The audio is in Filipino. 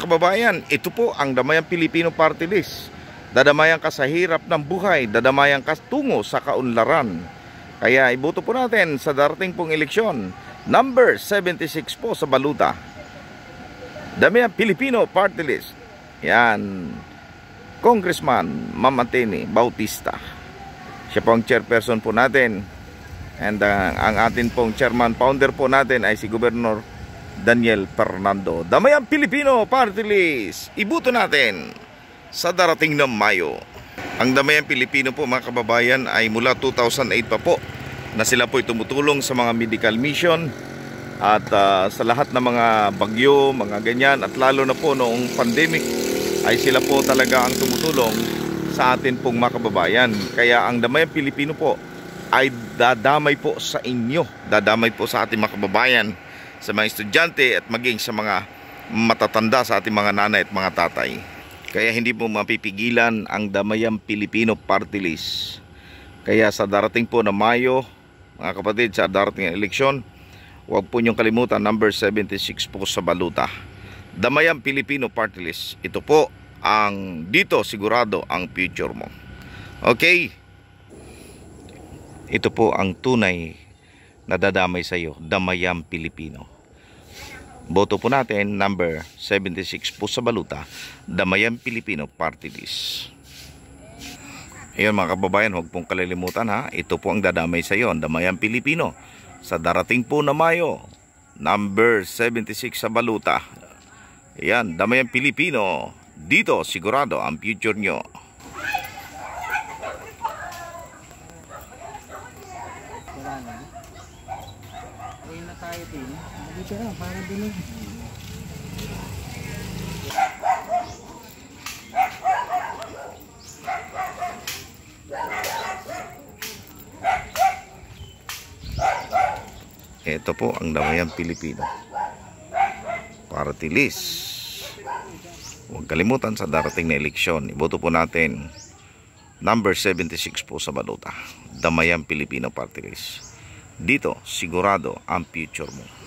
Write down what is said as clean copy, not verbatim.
kababayan, ito po ang Damayang Pilipino Party List. Dadamayan ka sa hirap ng buhay, dadamayan ka tungo sa kaunlaran. Kaya iboto po natin sa darating pong eleksyon. Number 76 po sa baluta. Damayang Pilipino Party List. Yan. Congressman Ma'am Atene Bautista. Siya po ang chairperson po natin. And ang atin pong chairman founder po natin ay si Gobernador Daniel Fernando. Damayang Pilipino Party List. Iboto natin sa darating na Mayo. Ang Damayang Pilipino po mga kababayan ay mula 2008 pa po na sila po ay tumutulong sa mga medical mission at sa lahat ng mga bagyo, mga ganyan, at lalo na po noong pandemic ay sila po talaga ang tumutulong sa atin pong mga kababayan. Kaya ang Damayang Pilipino po ay dadamay po sa inyo, dadamay po sa ating mga kababayan, sa mga estudyante at maging sa mga matatanda, sa ating mga nanay at mga tatay. Kaya hindi po mapipigilan ang Damayang Pilipino Party List. Kaya sa darating po na Mayo, mga kapatid, sa darating na eleksyon, huwag po niyong kalimutan, number 76 po sa baluta. Damayang Pilipino Party List. Ito po ang dito sigurado ang future mo. Okay? Ito po ang tunay na dadamay sa iyo, Damayang Pilipino. Boto po natin, number 76 po sa baluta, Damayang Pilipino Party List. Ayun mga kababayan, huwag pong kalilimutan ha. Ito po ang dadamay sa iyo, Damayang Pilipino. Sa darating po na Mayo, number 76 sa baluta. Ayan, Damayang Pilipino. Dito sigurado ang future nyo. Ayun na tayo din. Dito na, parang dinig. Ito po ang Damayang Pilipino Party List. Huwag kalimutan sa darating na eleksyon, iboto po natin number 76 po sa baluta, Damayang Pilipino Party List. Dito sigurado ang future mo.